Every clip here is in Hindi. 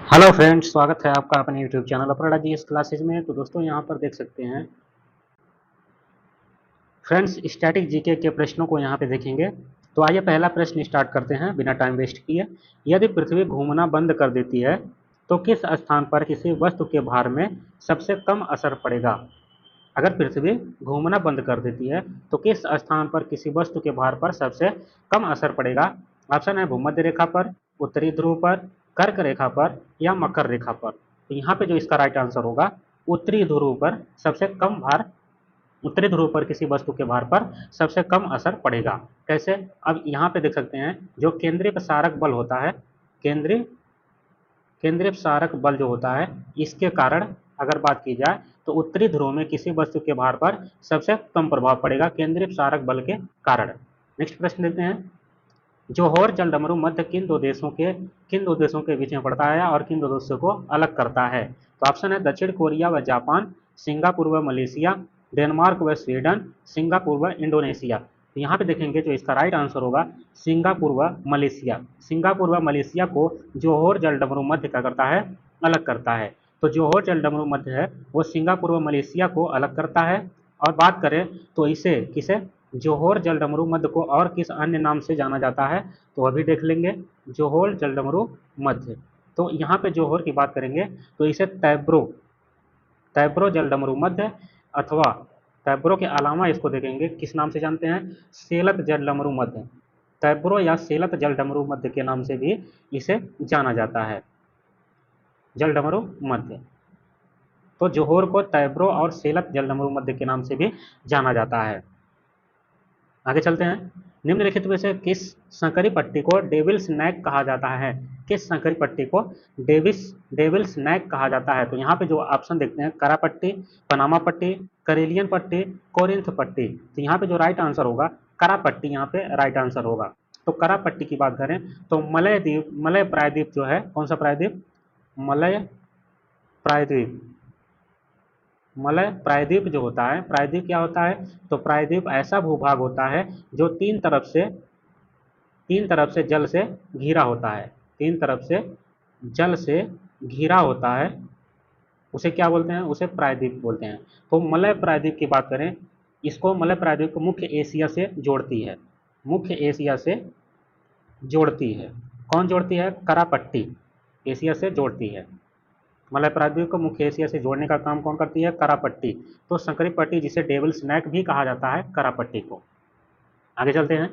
हेलो फ्रेंड्स, स्वागत है आपका अपने यूट्यूब चैनल अपराडा जीएस क्लासेज में। तो दोस्तों यहाँ पर देख सकते हैं फ्रेंड्स, स्टैटिक जीके के प्रश्नों को यहाँ पे देखेंगे। तो आइए पहला प्रश्न स्टार्ट करते हैं बिना टाइम वेस्ट किए। यदि पृथ्वी घूमना बंद कर देती है तो किस स्थान पर किसी वस्तु के भार में सबसे कम असर पड़ेगा? अगर पृथ्वी घूमना बंद कर देती है तो किस स्थान पर किसी वस्तु के भार पर सबसे कम असर पड़ेगा? ऑप्शन है भूमध्य रेखा पर, उत्तरी ध्रुव पर, कर्क रेखा पर या मकर रेखा पर। तो यहाँ पे जो इसका राइट आंसर होगा, उत्तरी ध्रुव पर सबसे कम भार, उत्तरी ध्रुव पर किसी वस्तु के भार पर सबसे कम असर पड़ेगा। कैसे? अब यहाँ पे देख सकते हैं जो केंद्रीय प्रसारक बल होता है, केंद्रीय केंद्रीय प्रसारक बल जो होता है, इसके कारण अगर बात की जाए तो उत्तरी ध्रुव में किसी वस्तु के भार पर सबसे कम प्रभाव पड़ेगा केंद्रीय प्रसारक बल के कारण। नेक्स्ट प्रश्न देते हैं, जोहोर जलडमरू मध्य किन दो देशों के बीच में पड़ता है और किन दो देशों को अलग करता है? तो ऑप्शन है दक्षिण कोरिया व जापान, सिंगापुर व मलेशिया, डेनमार्क व स्वीडन, सिंगापुर व इंडोनेशिया। तो यहाँ पे देखेंगे जो इसका राइट आंसर होगा सिंगापुर व मलेशिया। सिंगापुर व मलेशिया को जोहोर जलडमरू मध्य क्या करता है? अलग करता है। तो जोहोर जलडमरू मध्य है वो सिंगापुर व मलेशिया को अलग करता है। और बात करें तो इसे किसे, जोहोर जलडमरू मध्य को और किस अन्य नाम से जाना जाता है? तो अभी देख लेंगे। जोहोर जलडमरू मध्य, तो यहाँ पे जोहोर की बात करेंगे तो इसे तैब्रो तैब्रो जलडमरू मध्य, अथवा तैब्रो के अलावा इसको देखेंगे किस नाम से जानते हैं? सेलत जलडमरू मध्य। तैब्रो या सेलत जलडमरू मध्य के नाम से भी इसे जाना जाता है, जलडमरू मध्य। तो जोहोर को तैब्रो और सेलत जलडमरू मध्य के नाम से भी जाना जाता है। आगे चलते हैं, निम्नलिखित में से किस संकरी पट्टी को डेविल्स नेक कहा जाता है? किस संकरी पट्टी को डेविल्स नेक कहा जाता है? तो यहाँ पे जो ऑप्शन देखते हैं, करा पट्टी, पनामा पट्टी, करेलियन पट्टी, कोरिंथ पट्टी। तो यहाँ पे जो राइट आंसर होगा करा पट्टी, यहाँ पे राइट आंसर होगा। तो करा पट्टी की बात करें तो मलय प्रायद्वीप जो है, कौन सा प्रायद्वीप? मलय प्रायद्वीप। मलय प्रायद्वीप जो होता है, प्रायद्वीप क्या होता है? तो प्रायद्वीप ऐसा भूभाग होता है जो तीन तरफ से जल से घिरा होता है, तीन तरफ से जल से घिरा होता है, उसे क्या बोलते हैं? उसे प्रायद्वीप बोलते हैं। तो मलय प्रायद्वीप की बात करें, इसको मलय प्रायद्वीप को मुख्य एशिया से जोड़ती है, मुख्य एशिया से जोड़ती है। कौन जोड़ती है? करापट्टी एशिया से जोड़ती है। मलय प्रायद्वीप को मुख्य एशिया से जोड़ने का काम कौन करती है? करापट्टी। तो संकरी पट्टी, जिसे डेविल्स नेक भी कहा जाता है, करापट्टी को। आगे चलते हैं,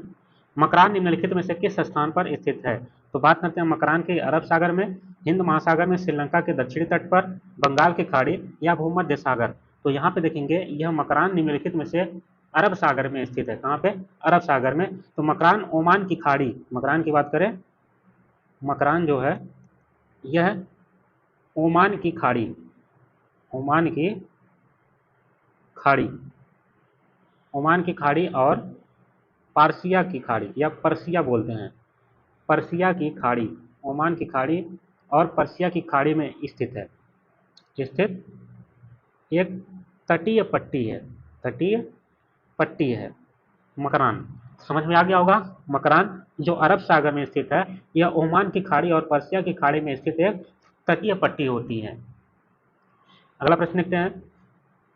मकरान निम्नलिखित में से किस स्थान पर स्थित है? तो बात करते हैं मकरान के, अरब सागर में, हिंद महासागर में, श्रीलंका के दक्षिणी तट पर, बंगाल की खाड़ी या भूमध्य सागर। तो यहाँ पे देखेंगे यह मकरान निम्नलिखित में से अरब सागर में स्थित है। कहाँ पे? अरब सागर में। तो मकरान ओमान की खाड़ी, मकरान की बात करें, मकरान जो है यह ओमान की खाड़ी, ओमान की खाड़ी, ओमान की खाड़ी और पारसिया की खाड़ी या पर्सिया बोलते हैं, पर्सिया की खाड़ी, ओमान की खाड़ी और पर्सिया की खाड़ी में स्थित एक तटीय पट्टी है, तटीय पट्टी है मकरान। समझ में आ गया होगा। मकरान जो अरब सागर में स्थित है, यह ओमान की खाड़ी और पर्सिया की खाड़ी में स्थित एक तटीय पट्टी होती है। अगला प्रश्न देखते हैं,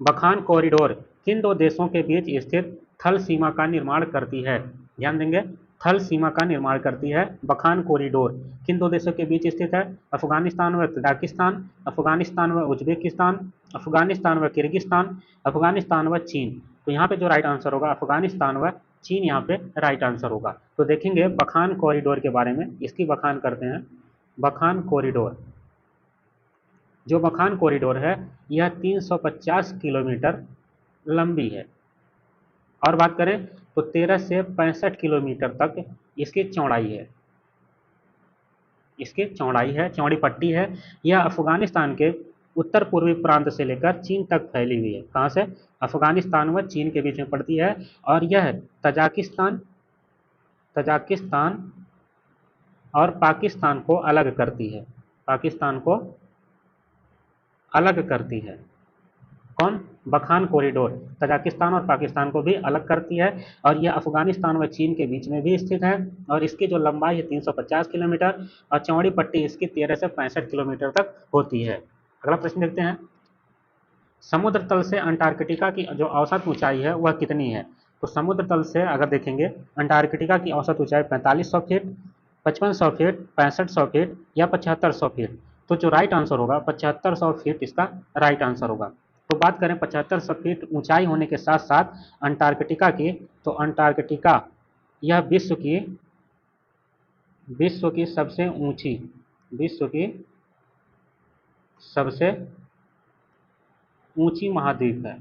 बखान कॉरिडोर किन दो देशों के बीच स्थित थल सीमा का निर्माण करती है? ध्यान देंगे, थल सीमा का निर्माण करती है बखान कॉरिडोर। किन दो देशों के बीच स्थित है? अफगानिस्तान व तजाकिस्तान, अफगानिस्तान व उज्बेकिस्तान, अफगानिस्तान व किर्गिस्तान, अफगानिस्तान व चीन। तो यहाँ पे जो राइट आंसर होगा अफगानिस्तान व चीन, यहाँ पे राइट आंसर होगा। तो देखेंगे बखान कॉरिडोर के बारे में, इसकी बखान करते हैं। बखान कॉरिडोर, जो बखान कॉरिडोर है यह 350 किलोमीटर लंबी है। और बात करें तो 13 से 65 किलोमीटर तक इसकी चौड़ाई है, इसकी चौड़ाई है, चौड़ी पट्टी है। यह अफगानिस्तान के उत्तर पूर्वी प्रांत से लेकर चीन तक फैली हुई है। कहाँ से? अफगानिस्तान व चीन के बीच में पड़ती है। और यह तजाकिस्तान तजाकिस्तान और पाकिस्तान को अलग करती है, पाकिस्तान को अलग करती है। कौन? बखान कॉरिडोर तजाकिस्तान और पाकिस्तान को भी अलग करती है, और यह अफगानिस्तान व चीन के बीच में भी स्थित है, और इसकी जो लंबाई है 350 किलोमीटर, और चौड़ी पट्टी इसकी 13 से 65 किलोमीटर तक होती है। अगला प्रश्न देखते हैं, समुद्र तल से अंटार्कटिका की जो औसत ऊंचाई है वह कितनी है? तो समुद्र तल से अगर देखेंगे, अंटार्कटिका की औसत ऊंचाई 4500 फीट, 5500 फीट, 6500 फीट या 7500 फीट। तो जो राइट आंसर होगा 7500 फीट इसका राइट आंसर होगा। तो बात करें 7500 फीट ऊंचाई होने के साथ साथ अंटार्कटिका की, तो अंटार्कटिका यह विश्व की सबसे ऊंची, विश्व की सबसे ऊंची महाद्वीप है,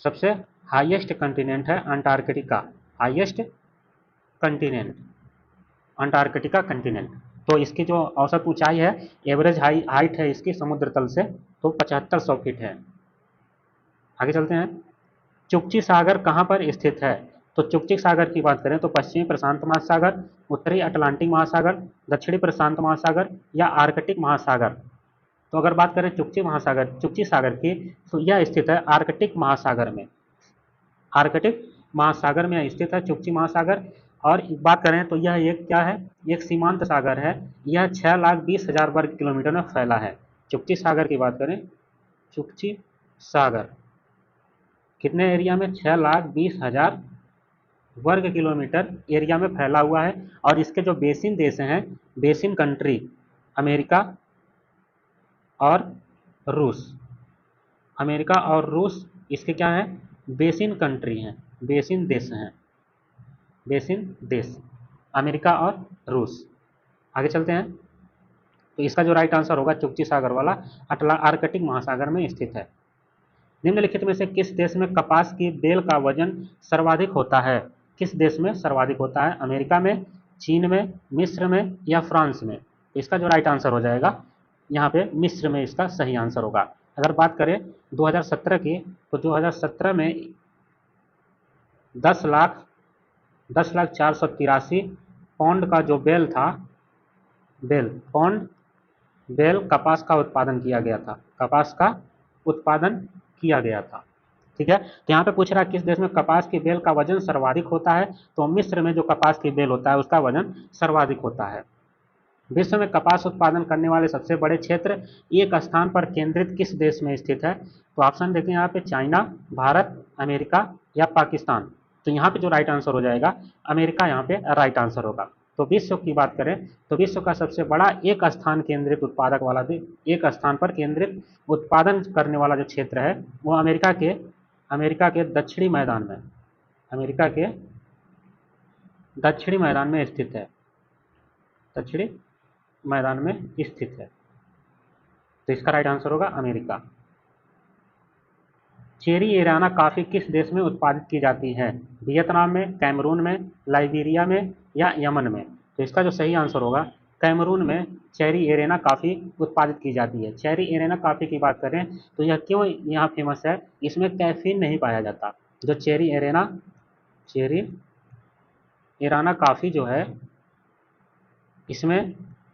सबसे हाईएस्ट कंटिनेंट है Antarctica, highest continent Antarctica continent. तो इसकी जो औसत ऊंचाई है, एवरेज हाइट है इसकी समुद्र तल से, तो 7500 फीट है। आगे चलते हैं, चुकची सागर कहाँ पर स्थित है? तो चुकची सागर की बात करें तो पश्चिमी प्रशांत महासागर, उत्तरी अटलांटिक महासागर, दक्षिणी प्रशांत महासागर या आर्कटिक महासागर। तो अगर बात करें चुकची सागर की, तो यह स्थित है आर्कटिक महासागर में, आर्कटिक महासागर में स्थित है चुकची महासागर। और बात करें तो यह एक क्या है? एक सीमांत सागर है, यह 6,20,000 वर्ग किलोमीटर में फैला है। चुकची सागर की बात करें, चुकची सागर कितने एरिया में? 6,20,000 वर्ग किलोमीटर एरिया में फैला हुआ है। और इसके जो बेसिन देश हैं, बेसिन कंट्री, अमेरिका और रूस, अमेरिका और रूस इसके क्या है? बेसिन कंट्री हैं, बेसिन देश हैं, बेसिन देश, अमेरिका और रूस। आगे चलते हैं, तो इसका जो राइट आंसर होगा चुकची सागर वाला आर्कटिक महासागर में स्थित है। निम्नलिखित में से किस देश में कपास की बेल का वजन सर्वाधिक होता है? किस देश में सर्वाधिक होता है? अमेरिका में, चीन में, मिस्र में या फ्रांस में? इसका जो राइट आंसर हो जाएगा यहाँ पे मिस्र में इसका सही आंसर होगा। अगर बात करें 2017 की, तो 2017 में 10,04,83 पौंड का जो बेल था, बेल कपास का उत्पादन किया गया था, कपास का उत्पादन किया गया था। ठीक है, तो यहाँ पे पूछ रहा है किस देश में कपास की बेल का वजन सर्वाधिक होता है? तो मिस्र में जो कपास की बेल होता है उसका वजन सर्वाधिक होता है। विश्व में कपास उत्पादन करने वाले सबसे बड़े क्षेत्र एक स्थान पर केंद्रित किस देश में स्थित है? तो ऑप्शन देखें यहाँ पे, चाइना, भारत, अमेरिका या पाकिस्तान। तो यहाँ पे जो राइट आंसर हो जाएगा अमेरिका, यहाँ पे राइट आंसर होगा। तो विश्व की बात करें तो विश्व का सबसे बड़ा एक स्थान केंद्रित उत्पादक वाला, एक स्थान पर केंद्रित उत्पादन करने वाला जो क्षेत्र है वो अमेरिका के दक्षिणी मैदान में, अमेरिका के दक्षिणी मैदान में स्थित है, दक्षिणी मैदान में स्थित है। तो इसका राइट आंसर होगा अमेरिका। चेरी एराना कॉफी किस देश में उत्पादित की जाती है? वियतनाम में, कैमरून में, लाइबेरिया में या यमन में? तो इसका जो सही आंसर होगा कैमरून में चेरी एरेना कॉफी उत्पादित की जाती है। चेरी एरेना कॉफी की बात करें तो यह क्यों यहाँ फेमस है? इसमें कैफीन नहीं पाया जाता। जो चेरी एराना कॉफी जो है इसमें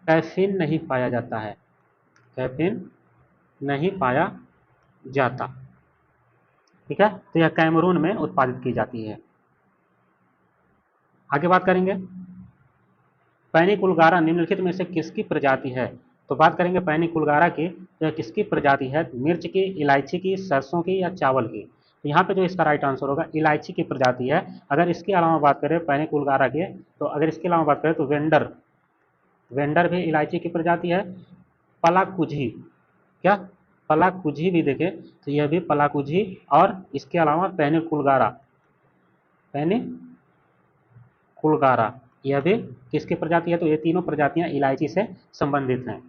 कैफीन नहीं पाया जाता है, कैफीन नहीं पाया जाता। ठीक है, तो यह कैमरून में उत्पादित की जाती है। आगे बात करेंगे, पैनिकुलगारा निम्नलिखित में से किसकी प्रजाति है? तो बात करेंगे पैनिकुलगारा की, तो यह किसकी प्रजाति है? मिर्च की, इलायची की, सरसों की या चावल की? तो यहाँ पे जो इसका राइट आंसर होगा इलायची की प्रजाति है। अगर इसके अलावा बात करें पैनिकुलगारा के, तो अगर इसके अलावा बात करें तो वेंडर भी इलायची की प्रजाति है। पलाकुझी, क्या पलाकुझी भी देखें तो यह भी पलाकुझी, और इसके अलावा पैनिकुलगारा यह भी किसकी प्रजाति है? तो ये तीनों प्रजातियां इलायची से संबंधित हैं।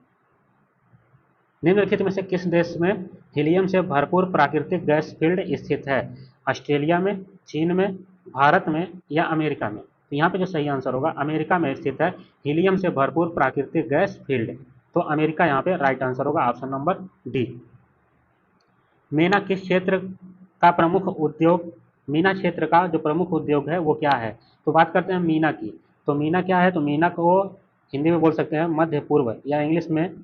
निम्नलिखित में से किस देश में हीलियम से भरपूर प्राकृतिक गैस फील्ड स्थित है? ऑस्ट्रेलिया में, चीन में, भारत में या अमेरिका में? तो यहाँ पे जो सही आंसर होगा अमेरिका में स्थित है हीलियम से भरपूर प्राकृतिक गैस फील्ड। तो अमेरिका यहाँ पे राइट आंसर होगा, ऑप्शन नंबर डी। मीना किस क्षेत्र का प्रमुख उद्योग, मीना क्षेत्र का जो प्रमुख उद्योग है वो क्या है? तो बात करते हैं मीना की। तो मीना क्या है? तो मीना को हिंदी में बोल सकते हैं मध्य पूर्व, या इंग्लिश में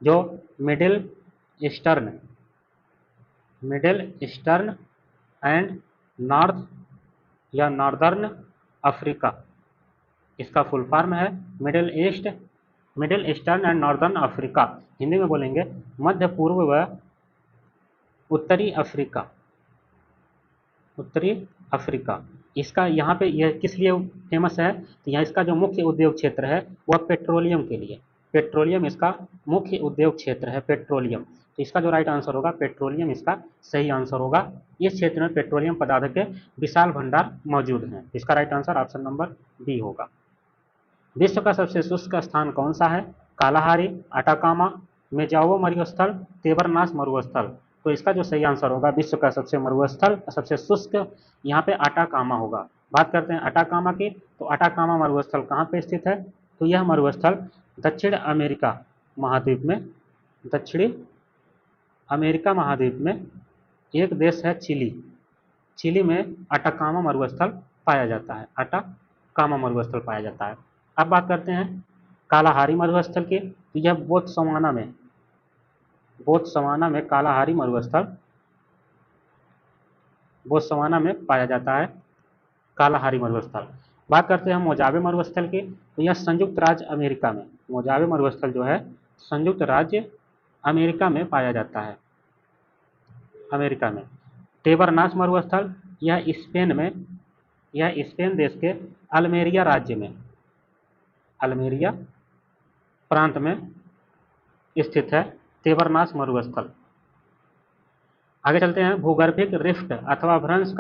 जो middle eastern middle eastern and north या नॉर्दर्न अफ्रीका, इसका फुल फॉर्म है middle eastern and northern Africa. Hindi में बोलेंगे मध्य पूर्व व उत्तरी अफ्रीका, उत्तरी अफ्रीका। इसका यहाँ पे यह किस लिए फेमस है, तो यहाँ इसका जो मुख्य उद्योग क्षेत्र है वह पेट्रोलियम के लिए, पेट्रोलियम इसका मुख्य उद्योग क्षेत्र है, पेट्रोलियम। तो इसका जो राइट आंसर होगा पेट्रोलियम इसका सही आंसर होगा। इस क्षेत्र में पेट्रोलियम पदार्थ के विशाल भंडार मौजूद हैं। इसका right answer option number B होगा। विश्व का सबसे शुष्क स्थान कौन सा है, कालाहारी, अटाकामा, मेजाओ मरुस्थल, तेबरनास मरुस्थल। तो इसका जो सही आंसर होगा विश्व का सबसे मरुस्थल सबसे शुष्क यहाँ पे अटाकामा होगा। बात करते हैं अटाकामा की, तो अटाकामा मरुस्थल कहाँ पे स्थित है, तो यह मरुस्थल दक्षिण अमेरिका महाद्वीप में, दक्षिणी अमेरिका महाद्वीप में एक देश है चिली, चिली में अटाकामा मरुस्थल पाया जाता है, अटाकामा मरुस्थल पाया जाता है। अब बात करते हैं कालाहारी मरुस्थल की, तो यह बोत्सवाना में कालाहारी मरुस्थल बोत्सवाना में पाया जाता है, कालाहारी मरुस्थल। बात करते हैं मोजावे मरुस्थल की, तो यह संयुक्त राज्य अमेरिका में, मोजावे मरुस्थल जो है संयुक्त राज्य अमेरिका में पाया जाता है, अमेरिका में। टेबरनास मरुस्थल यह स्पेन में, यह स्पेन देश के अल्मेरिया राज्य में, अल्मेरिया प्रांत में स्थित है तेबरनास मरुस्थल। आगे चलते हैं भूगर्भिक रिफ्ट अथवा भ्रंश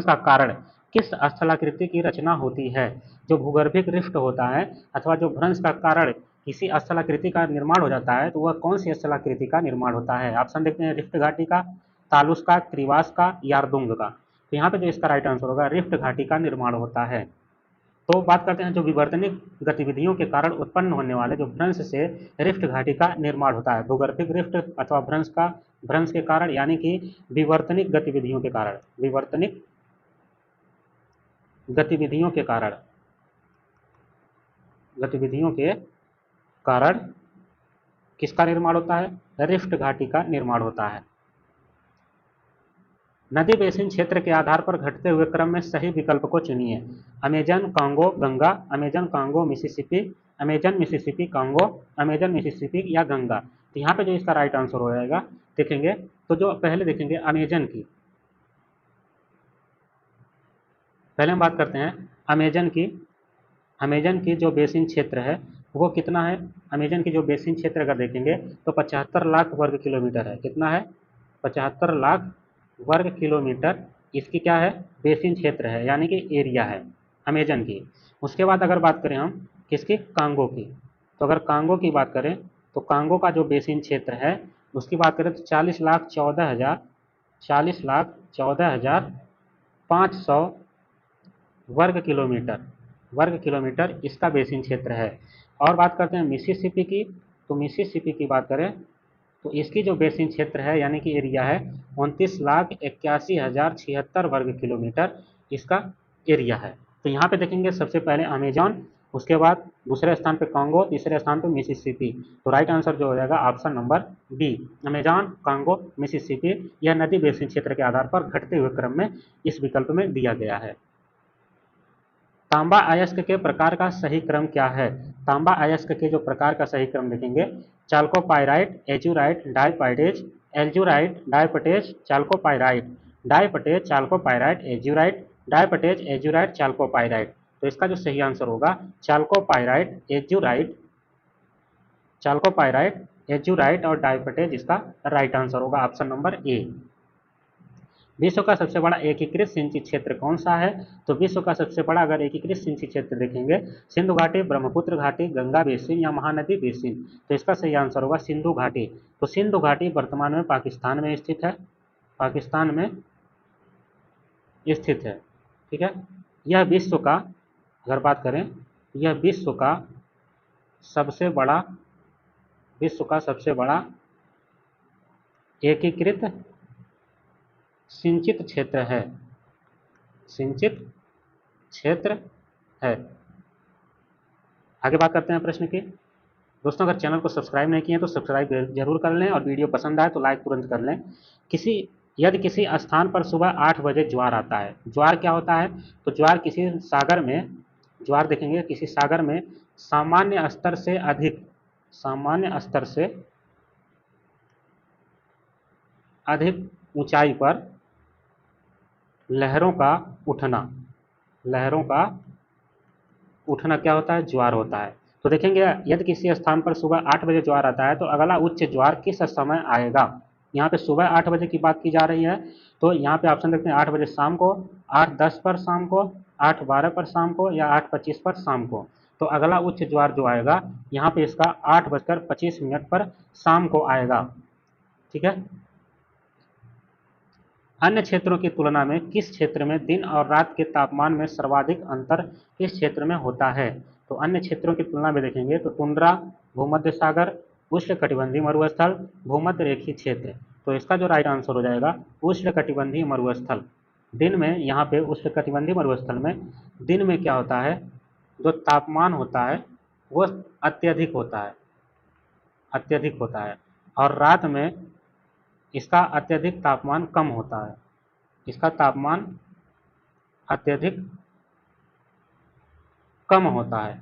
का कारण किस स्थलाकृति की रचना होती है। जो भूगर्भिक रिफ्ट होता है अथवा जो भ्रंश का कारण किसी स्थलाकृति का निर्माण हो जाता है, तो वह कौन सी स्थलाकृति का निर्माण होता है। ऑप्शन देखते हैं रिफ्ट घाटी का, तालुस का, क्रिवास का, यारदुंग का। तो यहाँ पे जो इसका राइट आंसर होगा रिफ्ट घाटी का निर्माण होता है। तो बात करते हैं जो विवर्तनिक गतिविधियों के कारण उत्पन्न होने वाले जो भ्रंश से रिफ्ट घाटी का निर्माण होता है। भूगर्भिक रिफ्ट अथवा भ्रंश के कारण यानी कि विवर्तनिक गतिविधियों के कारण, विवर्तनिक गतिविधियों के कारण किसका निर्माण होता है, रिफ्ट घाटी का निर्माण होता है। नदी बेसिन क्षेत्र के आधार पर घटते हुए क्रम में सही विकल्प को चुनिए। Amazon, Congo, Ganga, Amazon, Congo, Mississippi, Amazon, Mississippi, Congo, Amazon, Mississippi या गंगा। तो यहाँ पे जो इसका राइट आंसर हो जाएगा देखेंगे, तो जो पहले देखेंगे अमेजन की, पहले हम बात करते हैं अमेजन की। अमेजन की जो बेसिन क्षेत्र है वो कितना है, अमेजन की जो बेसिन क्षेत्र अगर देखेंगे तो 75 लाख वर्ग किलोमीटर है। कितना है, 75 लाख वर्ग किलोमीटर इसकी क्या है, बेसिन क्षेत्र है, यानी कि एरिया है अमेजन की। उसके बाद अगर बात करें हम किसकी, कांगो की, तो अगर कांगो की बात करें तो कांगो का जो बेसिन क्षेत्र है उसकी बात करें तो 40,14,500 वर्ग किलोमीटर इसका बेसिन क्षेत्र है। और बात करते हैं मिसिसिपी की, तो मिसिसिपी की बात करें तो इसकी जो बेसिन क्षेत्र है यानी कि एरिया है 29,81,076 वर्ग किलोमीटर इसका एरिया है। तो यहाँ पे देखेंगे सबसे पहले अमेजॉन, उसके बाद दूसरे स्थान पे कांगो, तीसरे स्थान पे मिसिसिपी। तो राइट आंसर जो हो जाएगा option number B, Amazon, Congo, Mississippi. यह नदी बेसिन क्षेत्र के आधार पर घटते हुए क्रम में इस विकल्प में दिया गया है। तांबा अयस्क के प्रकार का सही क्रम क्या है। तांबा अयस्क के जो प्रकार का सही क्रम देखेंगे, चाल्कोपाइराइट, एजुराइट, डायपाइटेज, एल्जुराइट, डायपटेज, चाल्कोपाइराइट, डायपटेज, चाल्कोपाइराइट, एजुराइट, डायपटेज, एजुराइट, चाल्कोपाइराइट। तो इसका जो सही आंसर होगा चाल्कोपाइराइट, एजुराइट, चाल्कोपाइराइट, एजुराइट और डायपटेज इसका राइट आंसर होगा ऑप्शन नंबर ए। विश्व का सबसे बड़ा एकीकृत सिंचित क्षेत्र कौन सा है, तो विश्व का सबसे बड़ा अगर एकीकृत सिंचित क्षेत्र देखेंगे सिंधु घाटी, ब्रह्मपुत्र घाटी, गंगा बेसिन या महानदी बेसिन। तो इसका सही आंसर होगा सिंधु घाटी। तो सिंधु घाटी वर्तमान में पाकिस्तान में स्थित है, पाकिस्तान में स्थित है, ठीक है। यह विश्व का अगर बात करें, यह विश्व का सबसे बड़ा एकीकृत सिंचित क्षेत्र है, सिंचित क्षेत्र है। आगे बात करते हैं प्रश्न की, दोस्तों अगर चैनल को सब्सक्राइब नहीं किए तो सब्सक्राइब जरूर कर लें और वीडियो पसंद आए तो लाइक तुरंत कर लें। यदि किसी स्थान पर सुबह 8 बजे ज्वार आता है, ज्वार क्या होता है? तो ज्वार किसी सागर में, ज्वार देखेंगे किसी सागर में सामान्य स्तर से अधिक, सामान्य स्तर से अधिक ऊंचाई पर लहरों का उठना, लहरों का उठना क्या होता है? ज्वार होता है। तो देखेंगे यदि किसी स्थान पर सुबह 8 बजे ज्वार आता है तो अगला उच्च ज्वार किस समय आएगा? यहाँ पे सुबह 8 बजे की बात की जा रही है, तो यहाँ पे ऑप्शन देखते हैं 8 बजे शाम को, 8:10 पर शाम को, 8:12 पर शाम को या 8:25 पर शाम को। तो अगला उच्च ज्वार जो आएगा यहाँ पे इसका 8:25 पर शाम को आएगा। ठीक है। अन्य क्षेत्रों की तुलना में किस क्षेत्र में दिन और रात के तापमान में सर्वाधिक अंतर किस क्षेत्र में होता है? तो अन्य क्षेत्रों की तुलना में देखेंगे तो टुंड्रा, भूमध्य सागर, उष्णकटिबंधीय मरुस्थल, भूमध्य रेखीय क्षेत्र। तो इसका जो राइट आंसर हो जाएगा उष्णकटिबंधीय मरुस्थल। दिन में यहाँ पे उष्णकटिबंधीय मरुस्थल में दिन में क्या होता है, जो तापमान होता है वो अत्यधिक होता है, अत्यधिक होता है, और रात में इसका अत्यधिक तापमान कम होता है, इसका तापमान अत्यधिक कम होता है।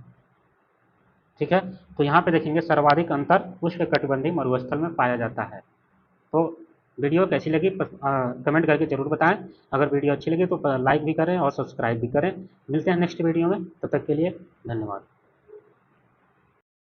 ठीक है। तो यहाँ पे देखेंगे सर्वाधिक अंतर उष्णकटिबंधीय मरुस्थल में पाया जाता है। तो वीडियो कैसी लगी कमेंट करके जरूर बताएं। अगर वीडियो अच्छी लगी तो लाइक भी करें और सब्सक्राइब भी करें। मिलते हैं नेक्स्ट वीडियो में, तब तक के लिए धन्यवाद।